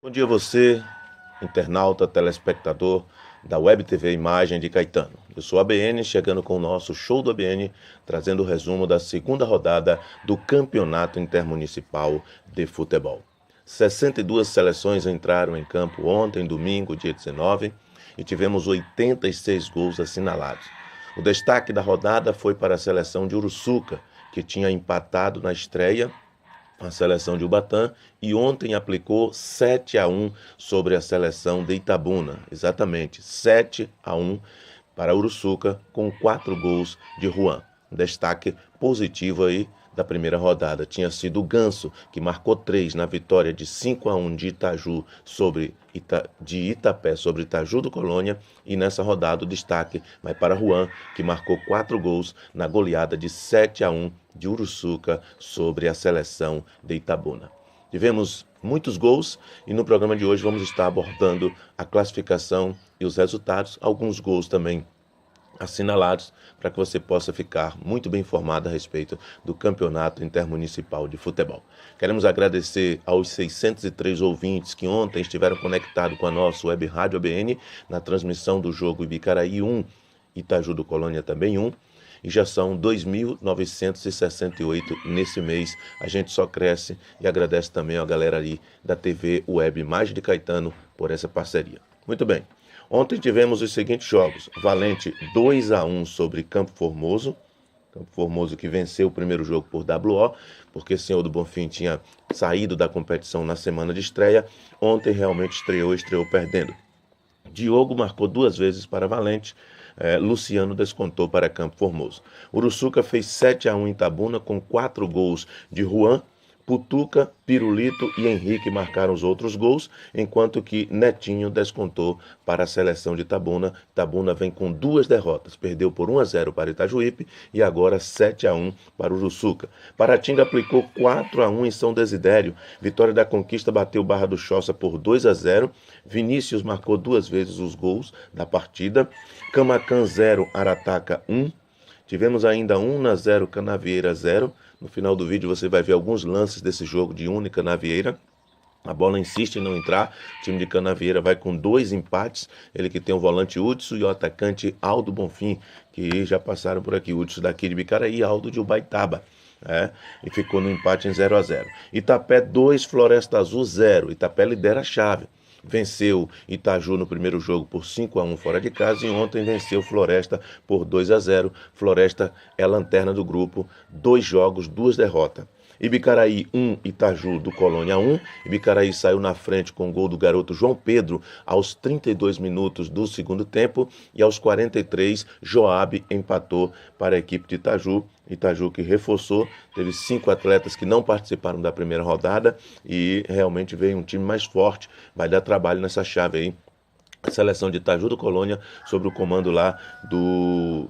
Bom dia a você, internauta, telespectador da Web TV Imagem de Caetano. Eu sou a ABN, chegando com o nosso Show do ABN, trazendo o resumo da segunda rodada do Campeonato Intermunicipal de Futebol. 62 seleções entraram em campo ontem, domingo, dia 19, e tivemos 86 gols assinalados. O destaque da rodada foi para a seleção de Uruçuca, que tinha empatado na estreia a seleção de Ubatã e ontem aplicou 7-1 sobre a seleção de Itabuna. Exatamente, 7-1 para Uruçuca com 4 gols de Juan. Destaque positivo aí da primeira rodada tinha sido o Ganso, que marcou 3 na vitória de 5-1 de Itaju de Itapé sobre Itaju do Colônia, e nessa rodada o destaque vai para Juan, que marcou 4 gols na goleada de 7-1 de Uruçuca sobre a seleção de Itabuna. Tivemos muitos gols e no programa de hoje vamos estar abordando a classificação e os resultados, alguns gols também assinalados, para que você possa ficar muito bem informado a respeito do Campeonato Intermunicipal de Futebol. Queremos agradecer aos 603 ouvintes que ontem estiveram conectados com a nossa web rádio ABN na transmissão do jogo Ibicaraí 1, Itaju do Colônia também 1, e já são 2.968 nesse mês. A gente só cresce e agradece também a galera ali da TV Web Imagem de Caetano por essa parceria. Muito bem. Ontem tivemos os seguintes jogos: Valente 2-1 sobre Campo Formoso. Campo Formoso que venceu o primeiro jogo por WO, porque o Senhor do Bonfim tinha saído da competição na semana de estreia. Ontem realmente estreou perdendo. Diogo marcou 2 vezes para Valente. Luciano descontou para Campo Formoso. Uruçuca fez 7-1 em Itabuna com 4 gols de Juan. Putuca, Pirulito e Henrique marcaram os outros gols, enquanto que Netinho descontou para a seleção de Itabuna. Itabuna vem com 2 derrotas, perdeu por 1-0 para Itajuípe e agora 7-1 para o Uruçuca. Paratinga aplicou 4-1 em São Desidério. Vitória da Conquista bateu Barra do Choça por 2-0. Vinícius marcou 2 vezes os gols da partida. Camacan 0, Arataca 1. Tivemos ainda 1-0, Canavieira 0. No final do vídeo você vai ver alguns lances desse jogo de Una e Canavieira. A bola insiste em não entrar. O time de Canavieira vai com 2 empates. Ele que tem o volante Hudson e o atacante Aldo Bonfim, que já passaram por aqui. Hudson daqui de Bicaraí e Aldo de Ubaitaba. E ficou no empate em 0-0. Itapé 2, Floresta Azul 0. Itapé lidera a chave. Venceu Itaju no primeiro jogo por 5-1 fora de casa e ontem venceu Floresta por 2-0. Floresta é a lanterna do grupo, 2 jogos, 2 derrotas. Ibicaraí 1, Itaju do Colônia 1. Ibicaraí saiu na frente com o gol do garoto João Pedro aos 32 minutos do segundo tempo e aos 43 Joabe empatou para a equipe de Itaju. Itaju que reforçou, teve 5 atletas que não participaram da primeira rodada e realmente veio um time mais forte, vai dar trabalho nessa chave aí. A seleção de Itaju do Colônia sob o comando lá do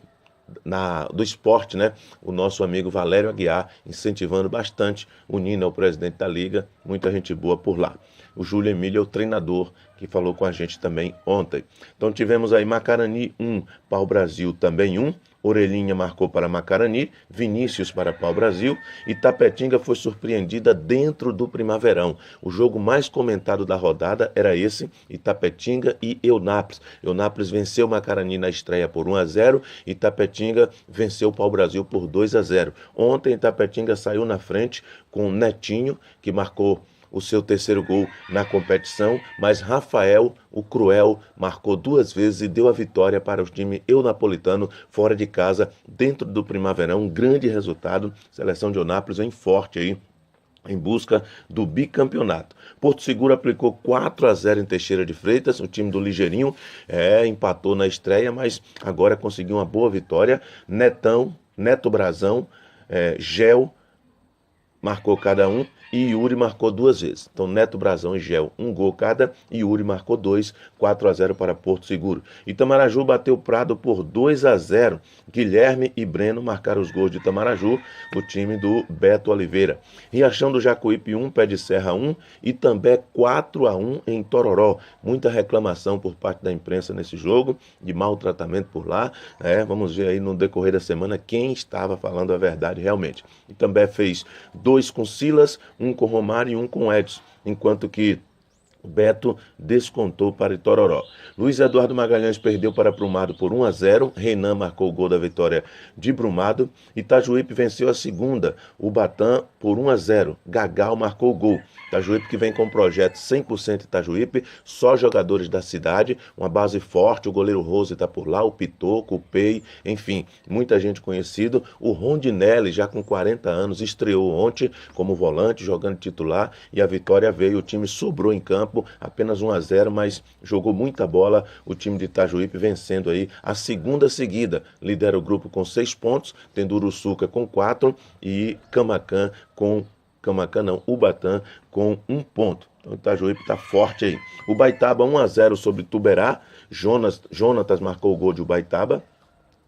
esporte, né? O nosso amigo Valério Aguiar incentivando bastante, o Nino é o presidente da liga, muita gente boa por lá. O Júlio Emílio é o treinador que falou com a gente também ontem. Então tivemos aí Macarani 1, Pau Brasil também 1, Orelhinha marcou para Macarani, Vinícius para Pau Brasil, e Tapetinga foi surpreendida dentro do Primaverão. O jogo mais comentado da rodada era esse, Itapetinga e Eunápolis. Eunápolis venceu Macarani na estreia por 1-0 e Tapetinga venceu Pau Brasil por 2-0. Ontem Itapetinga saiu na frente com Netinho, que marcou o seu terceiro gol na competição, mas Rafael, o Cruel, marcou 2 vezes e deu a vitória para o time eunapolitano fora de casa, dentro do Primaverão. Um grande resultado, seleção de Eunápolis vem forte aí em busca do bicampeonato. Porto Seguro aplicou 4-0 em Teixeira de Freitas, o time do Ligeirinho empatou na estreia, mas agora conseguiu uma boa vitória. Neto Brazão, Gel marcou cada um e Yuri marcou 2 vezes. Então Neto Brazão e Gel, 1 gol cada, e Yuri marcou 2, 4-0 para Porto Seguro. Itamaraju bateu Prado por 2-0. Guilherme e Breno marcaram os gols de Itamaraju, o time do Beto Oliveira. Riachão do Jacuípe 1, Pé de Serra 1, e também 4-1 em Tororó. Muita reclamação por parte da imprensa nesse jogo, de maltratamento por lá. Vamos ver aí no decorrer da semana quem estava falando a verdade realmente. E também fez 2 com Silas, 1 com Romário e 1 com Edson, enquanto que Beto descontou para Itororó. Luiz Eduardo Magalhães perdeu para Brumado por 1-0. Renan marcou o gol da vitória de Brumado. Itajuípe venceu a segunda. Ubatã por 1-0. Gagal marcou o gol. Itajuípe que vem com um projeto 100% Itajuípe, só jogadores da cidade, uma base forte, o goleiro Rose está por lá, o Pitoco, o Pei, enfim, muita gente conhecido. O Rondinelli, já com 40 anos, estreou ontem como volante, jogando titular, e a vitória veio, o time sobrou em campo, apenas 1-0, mas jogou muita bola, o time de Itajuípe vencendo aí a segunda seguida, lidera o grupo com 6 pontos, tendo Uruçuca com 4 e Ubatã com 1 ponto. Então o Itajuípe está forte aí. Ubaitaba 1-0 sobre Tuberá. Jonatas marcou o gol de Ubaitaba.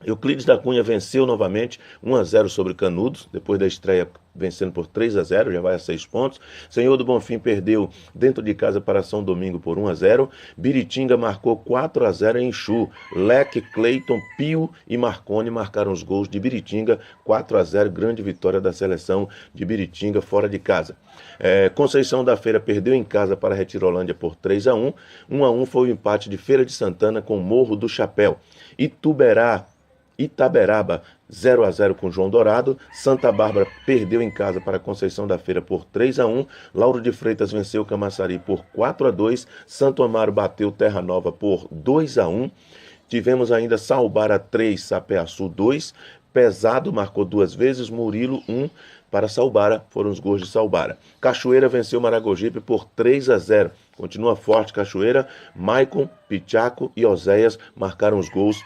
Euclides da Cunha venceu novamente 1-0 sobre Canudos, depois da estreia vencendo por 3-0, já vai a 6 pontos. Senhor do Bonfim perdeu dentro de casa para São Domingo por 1-0. Biritinga marcou 4-0 em Exu. Leque, Cleiton, Pio e Marconi marcaram os gols de Biritinga, 4-0, grande vitória da seleção de Biritinga fora de casa. Conceição da Feira perdeu em casa para Retirolândia por 3-1. 1-1 foi o empate de Feira de Santana com Morro do Chapéu. Itaberaba 0-0 com João Dourado. Santa Bárbara perdeu em casa para Conceição da Feira por 3-1. Lauro de Freitas venceu Camaçari por 4-2. Santo Amaro bateu Terra Nova por 2-1. Tivemos ainda Salbara 3, Sapeaçu 2. Pesado marcou 2 vezes, Murilo 1 para Salbara, foram os gols de Salbara. Cachoeira venceu Maragogipe por 3-0. Continua forte Cachoeira. Maicon, Pichaco e Oséias marcaram os gols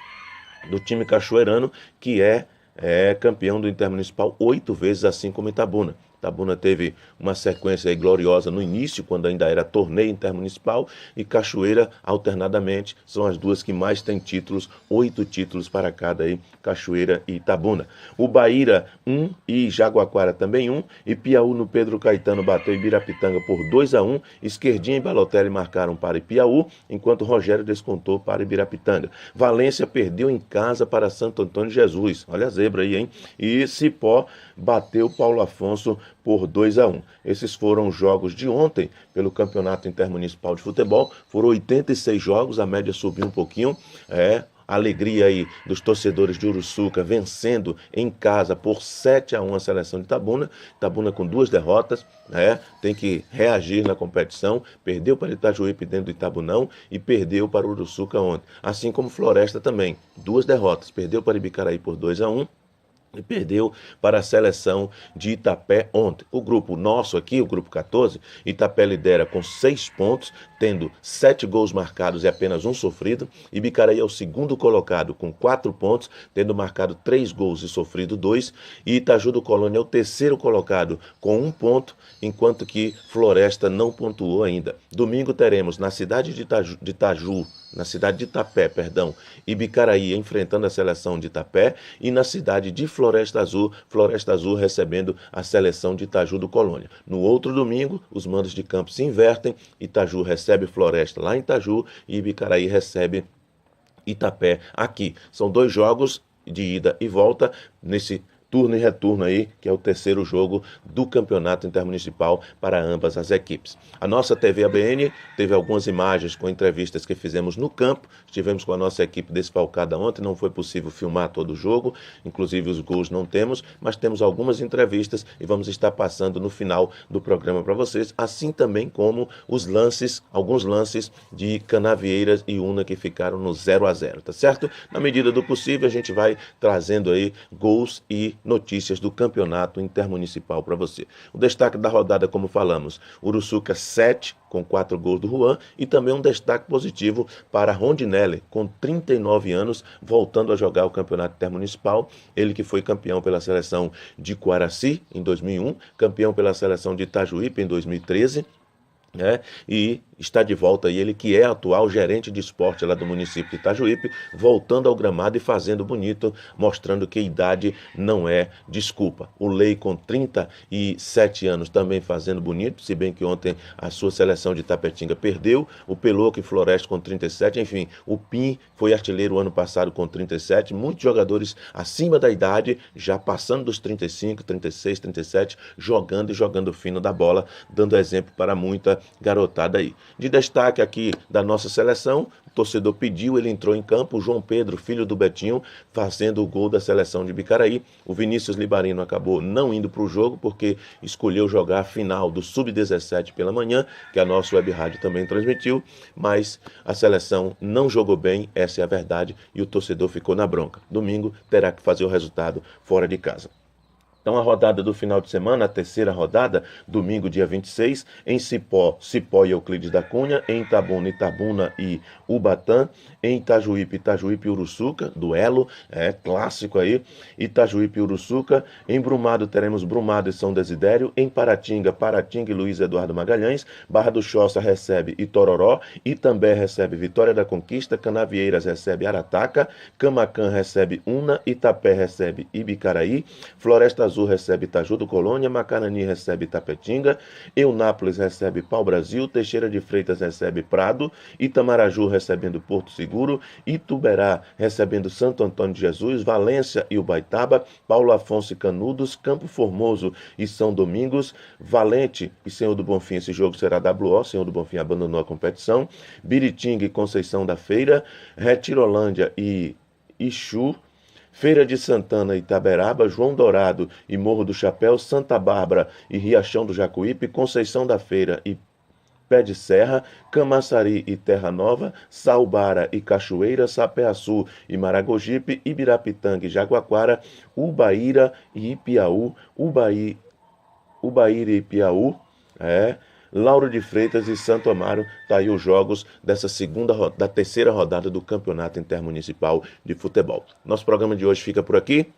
do time cachoeirano, que é campeão do Intermunicipal 8 vezes, assim como Itabuna. Itabuna teve uma sequência aí gloriosa no início, quando ainda era torneio intermunicipal, e Cachoeira, alternadamente, são as duas que mais têm títulos, 8 títulos para cada aí, Cachoeira e Itabuna. Ubaíra 1 e Jaguaquara também 1, e Piauí no Pedro Caetano bateu Ibirapitanga por 2-1, Esquerdinha e Balotelli marcaram para Piauí, enquanto Rogério descontou para Ibirapitanga. Valência perdeu em casa para Santo Antônio de Jesus, olha a zebra aí, hein? E Cipó bateu Paulo Afonso por 2-1. Esses foram os jogos de ontem pelo Campeonato Intermunicipal de Futebol. Foram 86 jogos, a média subiu um pouquinho. A alegria aí dos torcedores de Uruçuca vencendo em casa por 7-1 a seleção de Itabuna. Itabuna com 2 derrotas, tem que reagir na competição. Perdeu para Itajuípe dentro do Itabunão e perdeu para Uruçuca ontem. Assim como Floresta também, 2 derrotas. Perdeu para Ibicaraí por 2-1. E perdeu para a seleção de Itapé ontem. O grupo nosso aqui, o grupo 14, Itapé lidera com 6 pontos, tendo 7 gols marcados e apenas 1 sofrido. Ibicaraí é o segundo colocado com 4 pontos, tendo marcado 3 gols e sofrido 2. E Itaju do Colônia é o terceiro colocado com 1 ponto, enquanto que Floresta não pontuou ainda. Domingo teremos na cidade de Itapé, Ibicaraí enfrentando a seleção de Itapé, e na cidade de Floresta Azul recebendo a seleção de Itaju do Colônia. No outro domingo, os mandos de campo se invertem, Itaju recebe Floresta lá em Itaju e Ibicaraí recebe Itapé aqui. São 2 jogos de ida e volta nesse turno e retorno aí, que é o terceiro jogo do Campeonato Intermunicipal para ambas as equipes. A nossa TV ABN teve algumas imagens com entrevistas que fizemos no campo, estivemos com a nossa equipe desfalcada ontem, não foi possível filmar todo o jogo, inclusive os gols não temos, mas temos algumas entrevistas e vamos estar passando no final do programa para vocês, assim também como os lances, alguns lances de Canavieiras e Una que ficaram no 0-0, tá certo? Na medida do possível a gente vai trazendo aí gols e notícias do campeonato intermunicipal para você. O destaque da rodada, como falamos, Uruçuca 7 com 4 gols do Juan, e também um destaque positivo para Rondinelli, com 39 anos, voltando a jogar o campeonato intermunicipal, ele que foi campeão pela seleção de Coaraci em 2001, campeão pela seleção de Itajuípe em 2013, e está de volta aí, ele que é atual gerente de esporte lá do município de Itajuípe, voltando ao gramado e fazendo bonito, mostrando que idade não é desculpa. O Lei com 37 anos também fazendo bonito, se bem que ontem a sua seleção de Tapetinga perdeu, o Peloco e Floresta com 37, enfim, o Pim foi artilheiro o ano passado com 37, muitos jogadores acima da idade, já passando dos 35, 36, 37, jogando e jogando fino da bola, dando exemplo para muita garotada aí. De destaque aqui da nossa seleção, o torcedor pediu, ele entrou em campo, o João Pedro, filho do Betinho, fazendo o gol da seleção de Bicaraí. O Vinícius Libarino acabou não indo para o jogo porque escolheu jogar a final do Sub-17 pela manhã, que a nossa web rádio também transmitiu, mas a seleção não jogou bem, essa é a verdade, e o torcedor ficou na bronca. Domingo terá que fazer o resultado fora de casa. Então, a rodada do final de semana, a terceira rodada, domingo, dia 26, em Cipó, Cipó e Euclides da Cunha, em Itabuna, Itabuna e Ubatã, em Itajuípe, Itajuípe e Uruçuca, duelo, clássico aí, Itajuípe e Uruçuca, em Brumado teremos Brumado e São Desidério, em Paratinga, Paratinga e Luiz Eduardo Magalhães, Barra do Choça recebe Itororó, Itambé recebe Vitória da Conquista, Canavieiras recebe Arataca, Camacan recebe Una, Itapé recebe Ibicaraí, Floresta Azul recebe Itaju do Colônia, Macarani recebe Tapetinga, Eunápolis recebe Pau Brasil, Teixeira de Freitas recebe Prado, Itamaraju recebendo Porto Seguro, Ituberá recebendo Santo Antônio de Jesus, Valência e Ubaitaba, Paulo Afonso e Canudos, Campo Formoso e São Domingos, Valente e Senhor do Bonfim, esse jogo será WO, Senhor do Bonfim abandonou a competição, Biritinga e Conceição da Feira, Retirolândia e Ixu, Feira de Santana e Itaberaba, João Dourado e Morro do Chapéu, Santa Bárbara e Riachão do Jacuípe, Conceição da Feira e Pé de Serra, Camaçari e Terra Nova, Salbara e Cachoeira, Sapé-Açu e Maragogipe, Ibirapitanga e Jaguaquara, Ubaíra e Ipiaú, Ubaíra e Ipiaú, Lauro de Freitas e Santo Amaro, tá aí os jogos da terceira rodada do Campeonato Intermunicipal de Futebol. Nosso programa de hoje fica por aqui.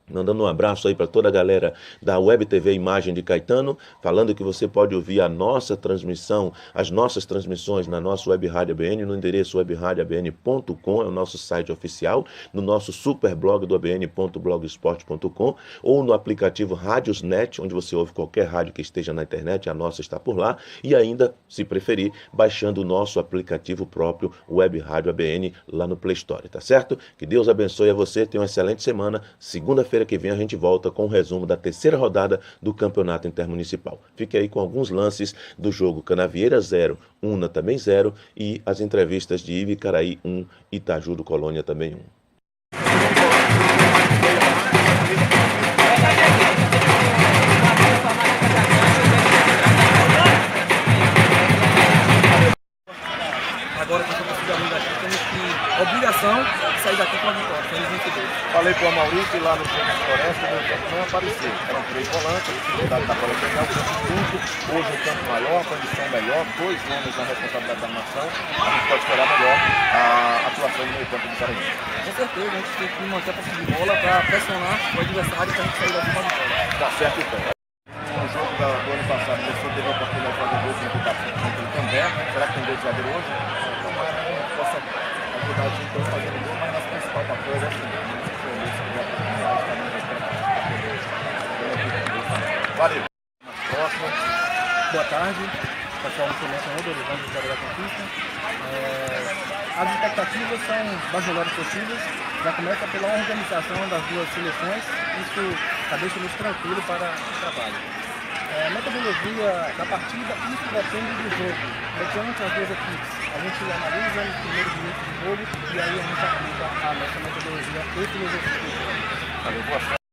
Mandando um abraço aí para toda a galera da Web TV Imagem de Caetano, falando que você pode ouvir a nossa transmissão, as nossas transmissões na nossa Web Rádio ABN, no endereço webradioabn.com, é o nosso site oficial, no nosso super blog do abn.blogsport.com ou no aplicativo Radiosnet, onde você ouve qualquer rádio que esteja na internet, a nossa está por lá, e ainda, se preferir, baixando o nosso aplicativo próprio, Web Rádio ABN, lá no Play Store, tá certo? Que Deus abençoe a você, tenha uma excelente semana. Segunda-feira que vem a gente volta com o resumo da terceira rodada do Campeonato Intermunicipal. Fique aí com alguns lances do jogo Canavieira 0, Una também 0 e as entrevistas de Ibicaraí 1, Itaju do Colônia também 1. Agora que eu consigo abrir daqui, temos que obrigação de sair daqui com a vitória, temos 22. Falei para o Maurício lá no Campo de Floresta, no campo não apareceu. Eram 3 volantes, a dificuldade da bola pegar, o campo curto, hoje o campo maior, a condição melhor, 2 homens na responsabilidade da nação, a gente pode esperar melhor a atuação do meio campo do Paraná. Com certeza, a gente tem que manter a posse de bola para pressionar o adversário para a gente sair daqui com a vitória. Tá certo então. No jogo do ano passado, o pessoal teve a oportunidade de fazer gol contra o Cambé. Será que tem gol de zagueiro hoje? Tomara que a gente possa ajudar o time a fazer o gol, mas nossa principal papel é assim. Valeu. Próximo. Boa tarde, pessoal do Seleção Dorival de Vitória da Conquista. As expectativas são das melhores possíveis. Já começa pela organização das duas seleções. Isso deixa-nos tranquilo para o trabalho. A metodologia da partida, isso depende do jogo. Mediante as duas equipes, a gente analisa nos primeiros minutos do jogo e aí a gente aplica a nossa metodologia e filosofia. Valeu, boa sorte.